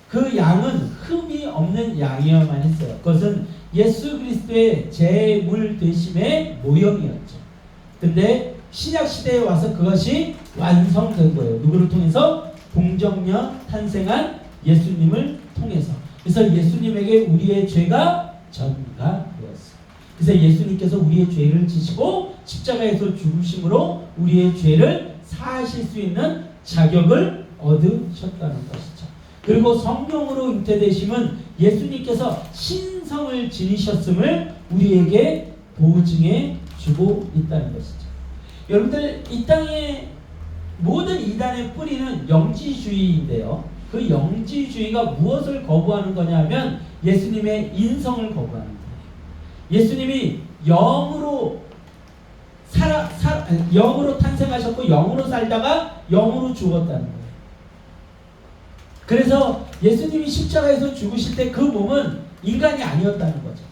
그 양은 흠이 없는 양이어야만 했어요. 그것은 예수 그리스도의 제물 되심의 모형이었죠. 근데 신약 시대에 와서 그것이 완성된 거예요. 누구를 통해서? 동정녀 탄생한 예수님을 통해서. 그래서 예수님에게 우리의 죄가 전가되었어요. 그래서 예수님께서 우리의 죄를 지시고 십자가에서 죽으심으로 우리의 죄를 사하실 수 있는 자격을 얻으셨다는 것이죠. 그리고 성령으로 잉태되심은 예수님께서 신성을 지니셨음을 우리에게 보증해 주고 있다는 것이죠. 여러분들, 이 땅의 모든 이단의 뿌리는 영지주의인데요. 그 영지주의가 무엇을 거부하는 거냐면 예수님의 인성을 거부하는 거예요. 예수님이 영으로 영으로 탄생하셨고 영으로 살다가 영으로 죽었다는 거예요. 그래서 예수님이 십자가에서 죽으실 때 그 몸은 인간이 아니었다는 거죠.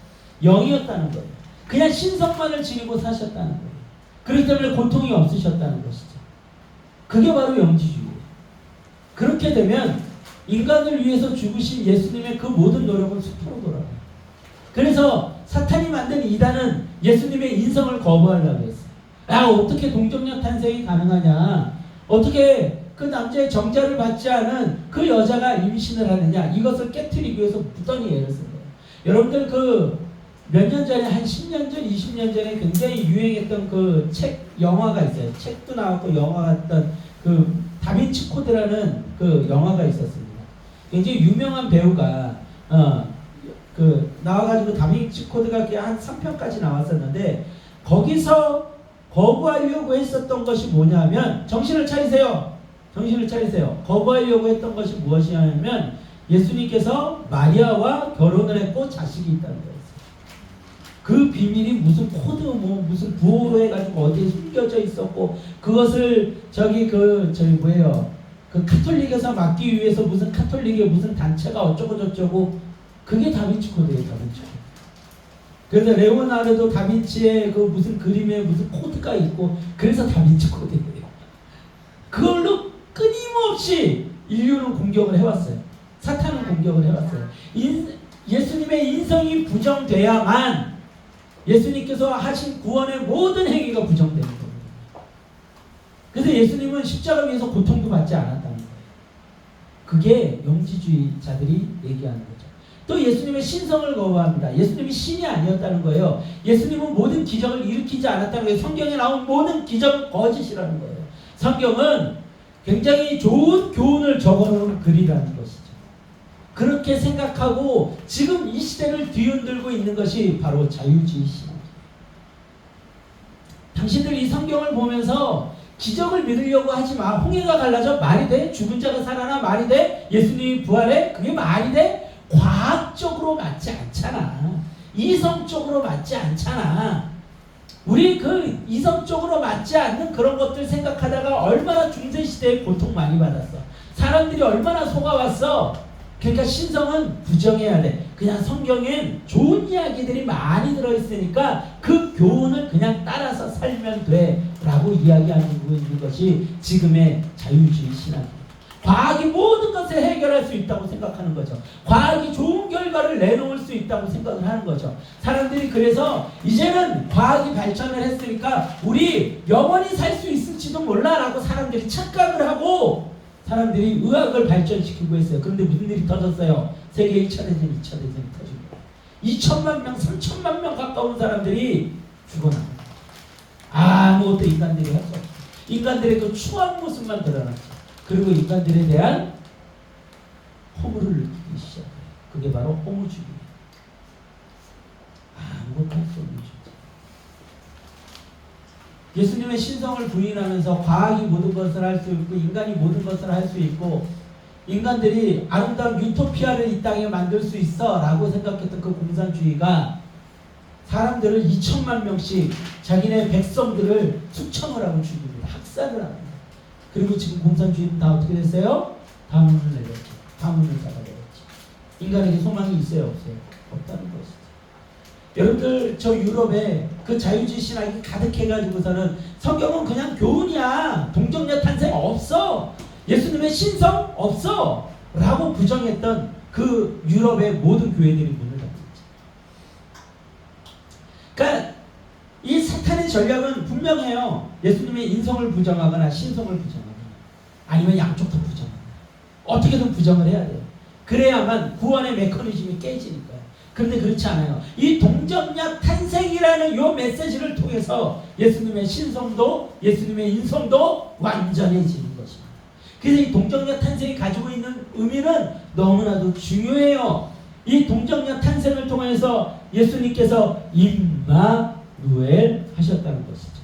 영이었다는 거예요. 그냥 신성만을 지니고 사셨다는 거예요. 그렇기 때문에 고통이 없으셨다는 것이죠. 그게 바로 영지주의예요. 그렇게 되면 인간을 위해서 죽으신 예수님의 그 모든 노력은 수포로 돌아가요. 그래서 사탄이 만든 이단은 예수님의 인성을 거부하려고 했어요. 어떻게 동정녀 탄생이 가능하냐? 어떻게 그 남자의 정자를 받지 않은 그 여자가 임신을 하느냐? 이것을 깨트리기 위해서 무던히 애를 쓴 거예요. 여러분들, 그 몇 년 전에, 한 10년 전, 20년 전에 굉장히 유행했던 그 책, 영화가 있어요. 책도 나왔고 영화가 했던 그 다빈치 코드라는 그 영화가 있었습니다. 굉장히 유명한 배우가 그 나와가지고 다빈치 코드가 한 3편까지 나왔었는데, 거기서 거부하려고 했었던 것이 뭐냐면, 정신을 차리세요. 거부하려고 했던 것이 무엇이냐면 예수님께서 마리아와 결혼을 했고 자식이 있다는 거예요. 그 비밀이 무슨 코드, 무슨 부호로 해가지고 어디에 숨겨져 있었고, 그것을 그 카톨릭에서 막기 위해서 무슨 카톨릭의 무슨 단체가 어쩌고 저쩌고, 그게 다빈치 코드예요, 다빈치 코드. 그래서 레오나르도 다빈치의 그 무슨 그림에 무슨 코드가 있고, 그래서 다빈치 코드예요. 그걸로 끊임없이 인류는 공격을 해왔어요. 사탄은 공격을 해왔어요. 예수님의 인성이 부정돼야만 예수님께서 하신 구원의 모든 행위가 부정되는 겁니다. 그래서 예수님은 십자가 위에서 고통도 받지 않았다는 거예요. 그게 영지주의자들이 얘기하는 거죠. 또 예수님의 신성을 거부합니다. 예수님이 신이 아니었다는 거예요. 예수님은 모든 기적을 일으키지 않았다는 거예요. 성경에 나온 모든 기적은 거짓이라는 거예요. 성경은 굉장히 좋은 교훈을 적어놓은 글이라는 것이죠. 그렇게 생각하고 지금 이 시대를 뒤흔들고 있는 것이 바로 자유주의 신앙입니다. 당신들 이 성경을 보면서 기적을 믿으려고 하지 마. 홍해가 갈라져? 말이 돼? 죽은 자가 살아나? 말이 돼? 예수님이 부활해? 그게 말이 돼? 과학적으로 맞지 않잖아. 이성적으로 맞지 않잖아. 우리 그 이성적으로 맞지 않는 그런 것들 생각하다가 얼마나 중세시대에 고통 많이 받았어. 사람들이 얼마나 속아왔어. 그러니까 신성은 부정해야 돼. 그냥 성경엔 좋은 이야기들이 많이 들어있으니까 그 교훈을 그냥 따라서 살면 돼 라고 이야기하는 것이 지금의 자유주의 신앙입니다. 과학이 모든 것을 해결할 수 있다고 생각하는 거죠. 과학이 좋은 결과를 내놓을 수 있다고 생각을 하는 거죠. 사람들이 그래서 이제는 과학이 발전을 했으니까 우리 영원히 살 수 있을지도 몰라 라고 사람들이 착각을 하고 사람들이 의학을 발전시키고 있어요. 그런데 무슨 일이 터졌어요? 세계 1차 대전, 2차 대전이 터집니다. 2천만 명, 3천만 명 가까운 사람들이 죽어나갑니다. 아무것도 인간들이 할 수 없어요. 인간들의 그 추한 모습만 드러났죠. 그리고 인간들에 대한 허물을 느끼기 시작해요. 그게 바로 허무주의예요. 아무것도 할 수 없는 존재. 예수님의 신성을 부인하면서 과학이 모든 것을 할 수 있고 인간이 모든 것을 할 수 있고 인간들이 아름다운 유토피아를 이 땅에 만들 수 있어 라고 생각했던 그 공산주의가 사람들을 2천만 명씩 자기네 백성들을 숙청을 하고 죽입니다. 학살을 합니다. 그리고 지금 공산주의는 다 어떻게 됐어요? 다문을 내렸죠. 다문을 잡아내렸죠. 인간에게 소망이 있어요? 없어요? 없다는 것이죠. 여러분들 저 유럽에 그 자유주의 신학이 가득해가지고서는 성경은 그냥 교훈이야. 동정녀 탄생 없어. 예수님의 신성 없어. 라고 부정했던 그 유럽의 모든 교회들이 문을 닫았죠. 그러니까 이 사탄의 전략은 분명해요. 예수님의 인성을 부정하거나 신성을 부정하거나 아니면 양쪽 다 부정하거나 어떻게든 부정을 해야 돼요. 그래야만 구원의 메커니즘이 깨지니까요. 그런데 그렇지 않아요. 이 동정녀 탄생이라는 이 메시지를 통해서 예수님의 신성도 예수님의 인성도 완전해지는 것입니다. 그래서 이 동정녀 탄생이 가지고 있는 의미는 너무나도 중요해요. 이 동정녀 탄생을 통해서 예수님께서 임마누엘 하셨다는 것이죠.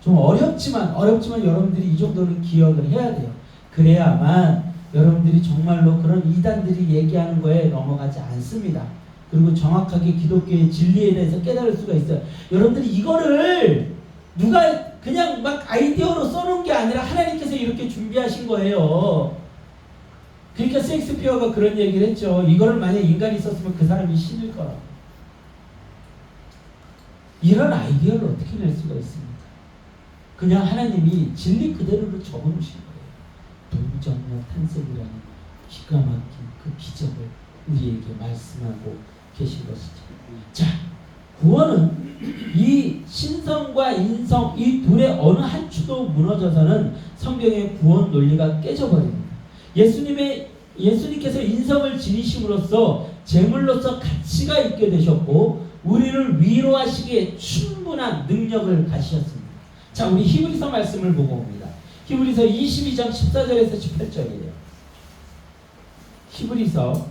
좀 어렵지만 여러분들이 이 정도는 기억을 해야 돼요. 그래야만 여러분들이 정말로 그런 이단들이 얘기하는 거에 넘어가지 않습니다. 그리고 정확하게 기독교의 진리에 대해서 깨달을 수가 있어요. 여러분들이 이거를 누가 그냥 막 아이디어로 써놓은 게 아니라 하나님께서 이렇게 준비하신 거예요. 그러니까 셰익스피어가 그런 얘기를 했죠. 이거를 만약 인간이 썼으면 그 사람이 신일 거라고. 이런 아이디어를 어떻게 낼 수가 있습니까? 그냥 하나님이 진리 그대로를 적어놓으신 거예요. 동정녀 탄생이라는 기가 막힌 그 기적을 우리에게 말씀하고 계신 것이죠. 자, 구원은 이 신성과 인성 이 둘의 어느 한 추도 무너져서는 성경의 구원 논리가 깨져버립니다. 예수님께서 인성을 지니심으로써 제물로서 가치가 있게 되셨고 우리를 위로하시기에 충분한 능력을 가지셨습니다. 자, 우리 히브리서 말씀을 보고 옵니다. 히브리서 22장 14절에서 18절이에요. 히브리서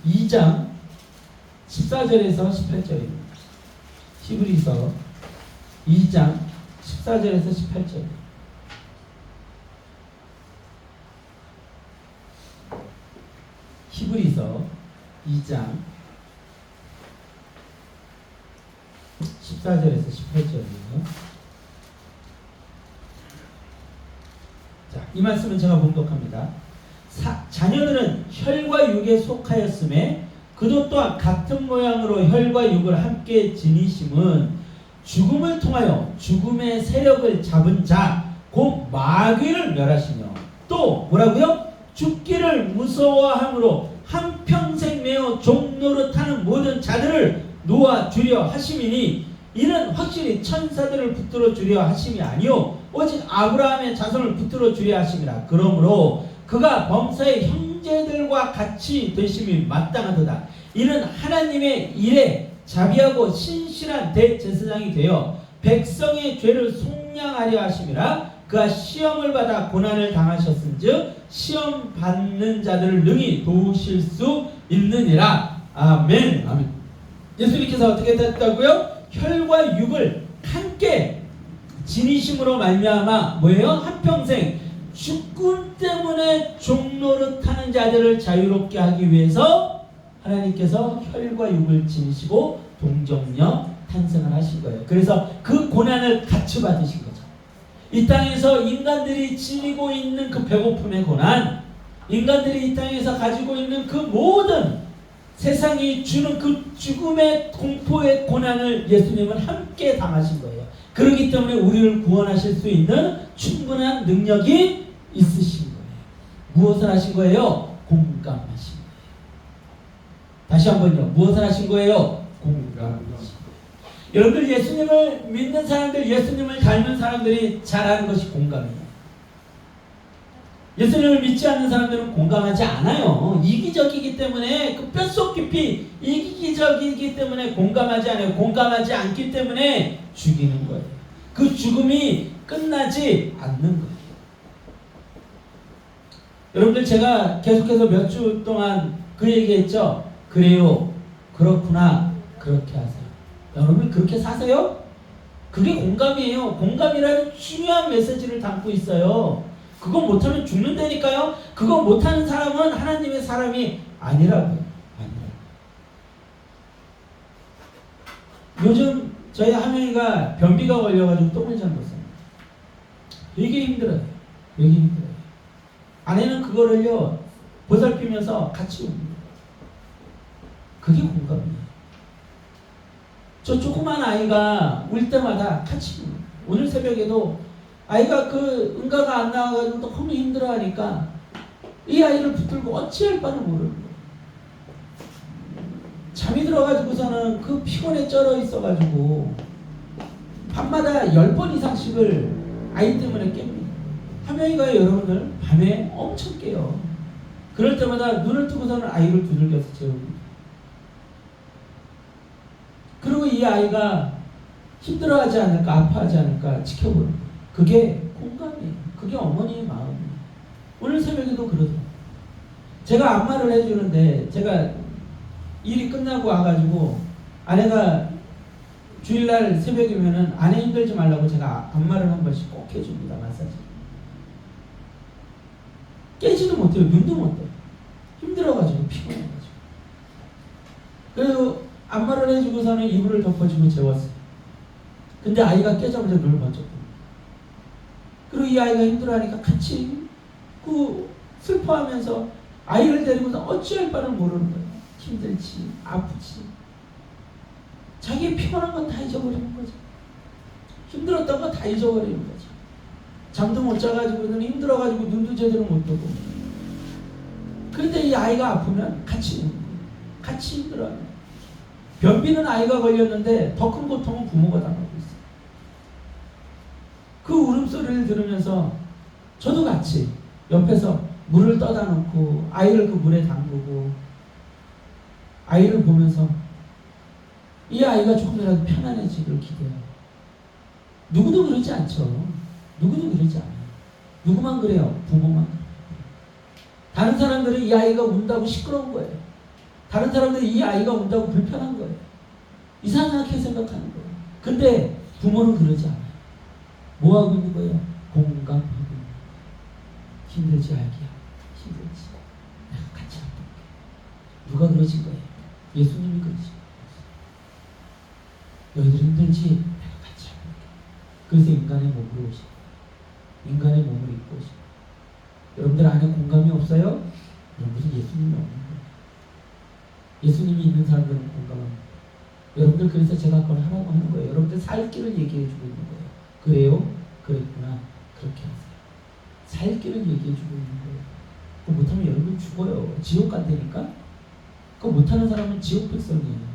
2장 14절에서 18절입니다. 히브리서 2장 14절에서 18절입니다. 히브리서 2장 14절에서 18절이에요. 자, 이 말씀은 제가 봉독합니다. 자녀들은 혈과 육에 속하였음에 그도 또한 같은 모양으로 혈과 육을 함께 지니심은 죽음을 통하여 죽음의 세력을 잡은 자 곧 마귀를 멸하시며 또 뭐라고요? 죽기를 무서워함으로 한평생 매어 종노릇하는 모든 자들을 놓아주려 하심이니 이는 확실히 천사들을 붙들어 주려 하심이 아니요 오직 아브라함의 자손을 붙들어 주려 하심이라. 그러므로 그가 범사의 형제들과 같이 되심이 마땅하도다. 이는 하나님의 일에 자비하고 신실한 대제사장이 되어 백성의 죄를 속량하려 하심이라. 그가 시험을 받아 고난을 당하셨은즉 시험 받는 자들을 능히 도우실 수 있느니라. 아멘. 아멘. 예수님께서 어떻게 됐다고요? 혈과 육을 함께 지니심으로 말미암아 뭐예요? 한평생 죽음 때문에 종노릇하는 자들을 자유롭게 하기 위해서 하나님께서 혈과 육을 지니시고 동정녀 탄생을 하신 거예요. 그래서 그 고난을 같이 받으신 거죠. 이 땅에서 인간들이 지니고 있는 그 배고픔의 고난, 인간들이 이 땅에서 가지고 있는 그 모든 세상이 주는 그 죽음의 공포의 고난을 예수님은 함께 당하신 거예요. 그렇기 때문에 우리를 구원하실 수 있는 충분한 능력이 있으신 거예요. 무엇을 하신 거예요? 공감하신 거예요. 다시 한번요. 무엇을 하신 거예요? 공감하신 거예요. 여러분들 예수님을 믿는 사람들, 예수님을 닮은 사람들이 잘하는 것이 공감이에요. 예수님을 믿지 않는 사람들은 공감하지 않아요. 이기적이기 때문에, 그 뼛속 깊이 이기적이기 때문에 공감하지 않아요. 공감하지 않기 때문에 죽이는 거예요. 그 죽음이 끝나지 않는 거예요. 여러분들 제가 계속해서 몇 주 동안 그 얘기했죠. 그래요, 그렇구나, 그렇게 하세요. 여러분 그렇게 사세요? 그게 공감이에요. 공감이라는 중요한 메시지를 담고 있어요. 그거 못하면 죽는다니까요. 그거 못하는 사람은 하나님의 사람이 아니라고요. 요즘 저희 하명이가 변비가 걸려가지고 똥을 잘 못 삽니다. 되게 힘들어요. 되게 힘들어요. 아내는 그거를요 보살피면서 같이 옵니다. 그게 공감이에요. 저 조그만 아이가 울 때마다 같이 옵니다. 오늘 새벽에도 아이가 그 응가가 안 나와가지고 너무 힘들어하니까 이 아이를 붙들고 어찌할 바를 모르는 거예요. 잠이 들어가지고서는 그 피곤에 쩔어 있어가지고 밤마다 10번 이상씩을 아이 때문에 깹니다. 하명이가 여러분들 밤에 엄청 깨요. 그럴 때마다 눈을 뜨고서는 아이를 두들겨서 재웁니다. 그리고 이 아이가 힘들어하지 않을까, 아파하지 않을까 지켜보는 거예요. 그게 공감이에요. 그게 어머니의 마음이에요. 오늘 새벽에도 그러더라고요. 제가 안마를 해주는데 제가 일이 끝나고 와가지고 아내가 주일날 새벽이면은 아내 힘들지 말라고 제가 안마를 한 번씩 꼭 해줍니다. 마사지. 깨지도 못해요. 눈도 못 떠요. 힘들어가지고 피곤해가지고. 그래서 안마를 해주고서는 이불을 덮어주고 재웠어요. 근데 아이가 깨자마자 눈을 번쩍 뜹니다. 그리고 이 아이가 힘들어하니까 같이 그 슬퍼하면서 아이를 데리고서 어찌할 바를 모르는 거예요. 힘들지, 아프지. 자기의 피곤한 건 다 잊어버리는 거죠. 힘들었던 거 다 잊어버리는 거죠. 잠도 못 자가지고는 힘들어가지고 눈도 제대로 못 뜨고. 그런데 이 아이가 아프면 같이 우는 거예요. 같이 힘들어하는 거예요. 변비는 아이가 걸렸는데 더 큰 고통은 부모가 당하고 있어요. 그 울음소리를 들으면서 저도 같이 옆에서 물을 떠다 놓고 아이를 그 물에 담그고 아이를 보면서 이 아이가 조금이라도 편안해지기를 기대해요. 누구도 그러지 않죠. 누구도 그러지 않아요. 누구만 그래요? 부모만. 다른 사람들은 이 아이가 운다고 시끄러운 거예요. 다른 사람들은 이 아이가 운다고 불편한 거예요. 이상하게 생각하는 거예요. 근데 부모는 그러지 않아요. 뭐 하고 있는 거예요? 공감하고 있는 거예요. 힘들지 알기야. 힘들지. 내가 같이 아플게. 누가 그러신 거예요? 예수님이 그러신 거예요. 너희들 힘들지? 내가 같이 아플게. 그래서 인간의 몸으로 오신 거예요. 인간의 몸을 입고 오신 거예요. 여러분들 안에 공감이 없어요? 여러분들은 예수님이 없는 거예요. 예수님이 있는 사람들은 공감합니다. 여러분들 그래서 제가 그걸 하라고 하는 거예요. 여러분들 살 길을 얘기해 주고 있는 거예요. 그래요? 그랬구나. 그렇게 하세요. 살 길을 얘기해 주고 있는 거예요. 그거 못하면 여러분 죽어요. 지옥 간다니까? 그거 못하는 사람은 지옥 백성이에요.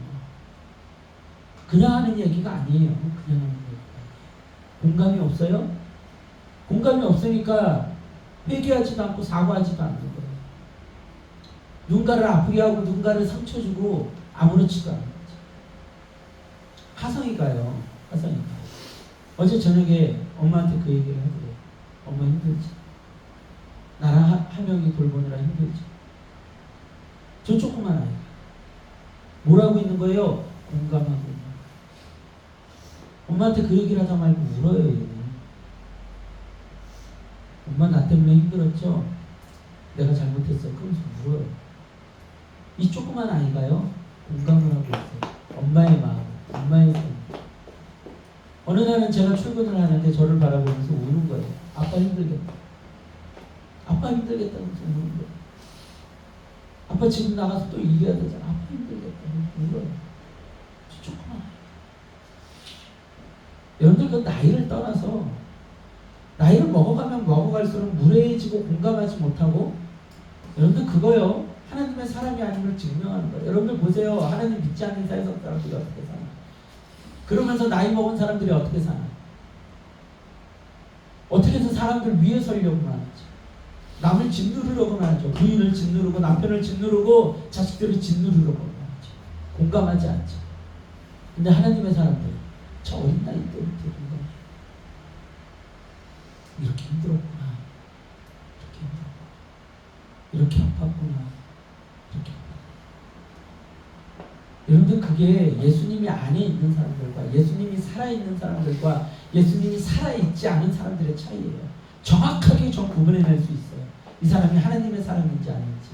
그냥 하는 얘기가 아니에요. 그냥 하는 얘기가. 공감이 없어요? 공감이 없으니까 회개하지도 않고 사과하지도 않는 거예요. 누군가를 아프게 하고 누군가를 상처 주고 아무렇지도 않은 거죠. 하성이가요. 하성이가 어제 저녁에 엄마한테 그 얘기를 하더래요. 엄마 힘들지? 나랑 한 명이 돌보느라 힘들지? 저 조그만 아이가 뭐라고 있는 거예요? 공감하고 있는 거예요. 엄마한테 그 얘기를 하다 말고 울어요. 얘는. 엄마 나 때문에 힘들었죠? 내가 잘못했어. 그러면서 울어요. 이 조그만 아이가요 공감을 하고 있어요. 엄마의 마음, 엄마의 삶. 어느 날은 제가 출근을 하는데 저를 바라보면서 우는 거예요. 아빠 힘들겠다. 아빠 힘들겠다면서 우는 거예요. 아빠 지금 나가서 또 일해야 되잖아. 아빠 힘들겠다. 울어요. 저 조그만 아이. 여러분들 그 나이를 떠나서 나이를 먹어가면 먹어갈수록 무례해지고 공감하지 못하고 여러분들 그거요. 하나님의 사람이 아님을 증명하는 거예요. 여러분들 보세요. 하나님 믿지 않는 사회적 사람들이 어떻게 사나. 그러면서 나이 먹은 사람들이 어떻게 사나. 어떻게 해서 사람들 위에 서려고만 하죠. 남을 짓누르려고만 하죠. 부인을 짓누르고 남편을 짓누르고 자식들을 짓누르려고만 하죠. 공감하지 않죠. 근데 하나님의 사람들 저 어린 나이 때부터 공감. 이렇게 힘들었구나. 이렇게 힘들었구나. 이렇게 아팠구나. 이렇게 아팠구나. 여러분들 그게 예수님이 안에 있는 사람들과 예수님이 살아있는 사람들과 예수님이 살아있지 않은 사람들의 차이예요. 정확하게 좀 구분해낼 수 있어요. 이 사람이 하나님의 사람인지 아닌지,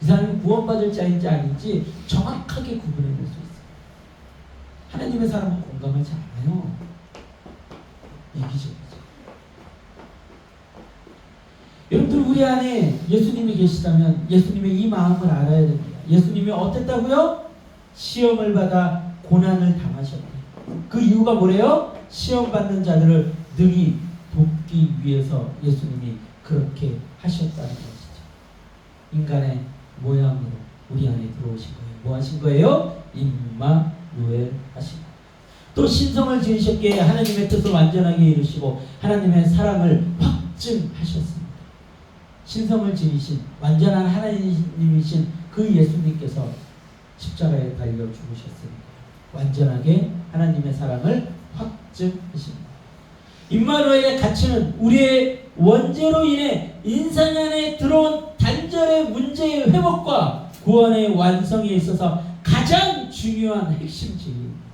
이 사람이 구원받을 자인지 아닌지 정확하게 구분해낼 수 있어요. 하나님의 사람은 공감하지 않아요. 이기적이죠. 여러분들 우리 안에 예수님이 계시다면 예수님의 이 마음을 알아야 됩니다. 예수님이 어땠다고요? 시험을 받아 고난을 당하셨대요. 그 이유가 뭐래요? 시험 받는 자들을 능히 돕기 위해서 예수님이 그렇게 하셨다는 것이죠. 인간의 모양으로 우리 안에 들어오신 거예요. 뭐 하신 거예요? 임마누엘 하신 거예요. 또 신성을 지으셨기에 하나님의 뜻을 완전하게 이루시고 하나님의 사랑을 확증하셨습니다. 신성을 지으신 완전한 하나님이신 그 예수님께서 십자가에 달려 죽으셨으니까 완전하게 하나님의 사랑을 확증하십니다. 임마누엘의 가치는 우리의 원죄로 인해 인생 안에 들어온 단절의 문제의 회복과 구원의 완성에 있어서 가장 중요한 핵심 진리입니다.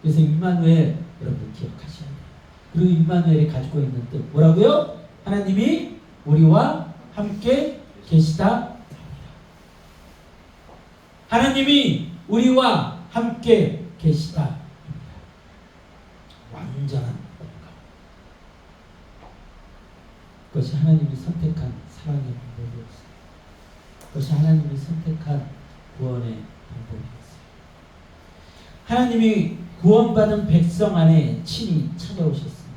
그래서 임마누엘 여러분 기억하셔야 돼요. 그리고 임마누엘이 가지고 있는 뜻 뭐라고요? 하나님이 우리와 함께 계시다. 하나님이 우리와 함께 계시다. 완전한 공감. 그것이 하나님이 선택한 사랑의 방법이었어요. 그것이 하나님이 선택한 구원의 방법이었어요. 하나님이 구원받은 백성 안에 친히 찾아오셨습니다.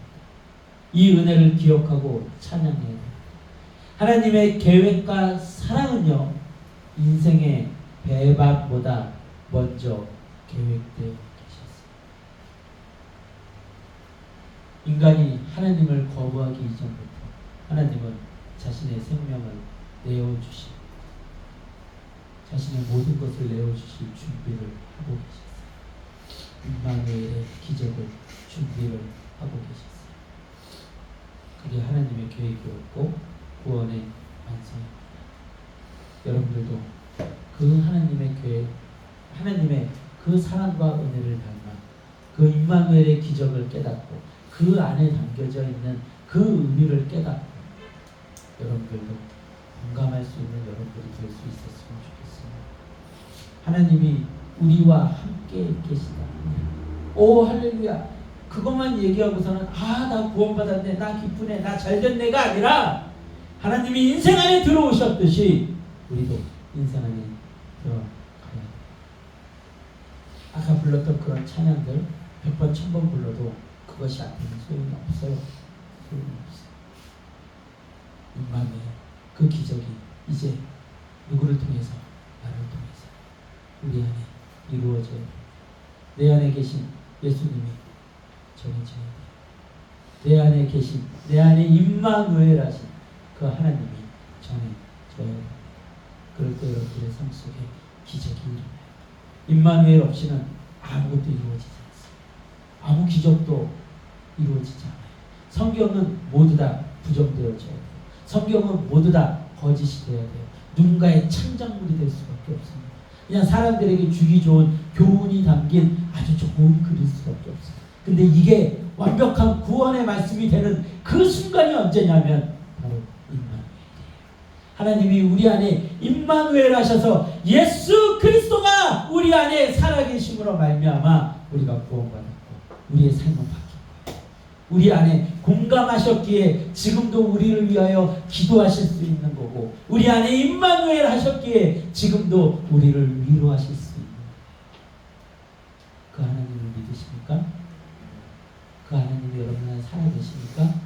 이 은혜를 기억하고 찬양해야 됩니다. 하나님의 계획과 사랑은요 인생의 배반보다 먼저 계획되어 계셨습니다. 인간이 하나님을 거부하기 이전부터 하나님은 자신의 생명을 내어주신 자신의 모든 것을 내어주실 준비를 하고 계셨어요. 임마누엘의 기적을 준비를 하고 계셨어요. 그게 하나님의 계획이었고 구원의 완성입니다. 여러분들도 그 하나님의 계획, 하나님의 그 사랑과 은혜를 닮아 그 임마누엘의 기적을 깨닫고 그 안에 담겨져 있는 그 의미를 깨닫고 여러분들도 공감할 수 있는 여러분들이 될 수 있었으면 좋겠습니다. 하나님이 우리와 함께 계시다. 오 할렐루야. 그것만 얘기하고서는 나 구원받았네, 나 기쁘네, 나 잘된 내가 아니라 하나님이 인생 안에 들어오셨듯이 우리도 인생 안에 들어가야 합니다. 아까 불렀던 그런 찬양들 100번 1000번 불러도 그것이 앞에는 소용이 없어요. 소용이 없어요. 임마누엘 그 기적이 이제 누구를 통해서? 나를 통해서 우리 안에 이루어져야 돼요. 내 안에 계신 예수님이 전해져야 돼요. 내 안에 계신 내 안에 임마누엘 하신 그 그 하나님이 전해져야 됩니다. 그럴 때 여러분들의 삶 속에 기적이 일어나요. 임마누엘 없이는 아무것도 이루어지지 않습니다. 아무 기적도 이루어지지 않아요. 성경은 모두 다 부정되어져야 돼요. 성경은 모두 다 거짓이 되어야 돼요. 누군가의 창작물이 될 수밖에 없습니다. 그냥 사람들에게 주기 좋은 교훈이 담긴 아주 좋은 글일 수밖에 없어요. 근데 이게 완벽한 구원의 말씀이 되는 그 순간이 언제냐면 바로 임마누엘이에요. 하나님이 우리 안에 임마누엘 하셔서 예수 그리스도가 우리 안에 살아계심으로 말미암아 우리가 구원받았고 우리의 삶은 바뀐 거예요. 우리 안에 공감하셨기에 지금도 우리를 위하여 기도하실 수 있는 거고 우리 안에 임마누엘 하셨기에 지금도 우리를 위로하실 수 있는 거예요. 그 하나님을 믿으십니까? 그 하나님이 여러분 안에 살아계십니까?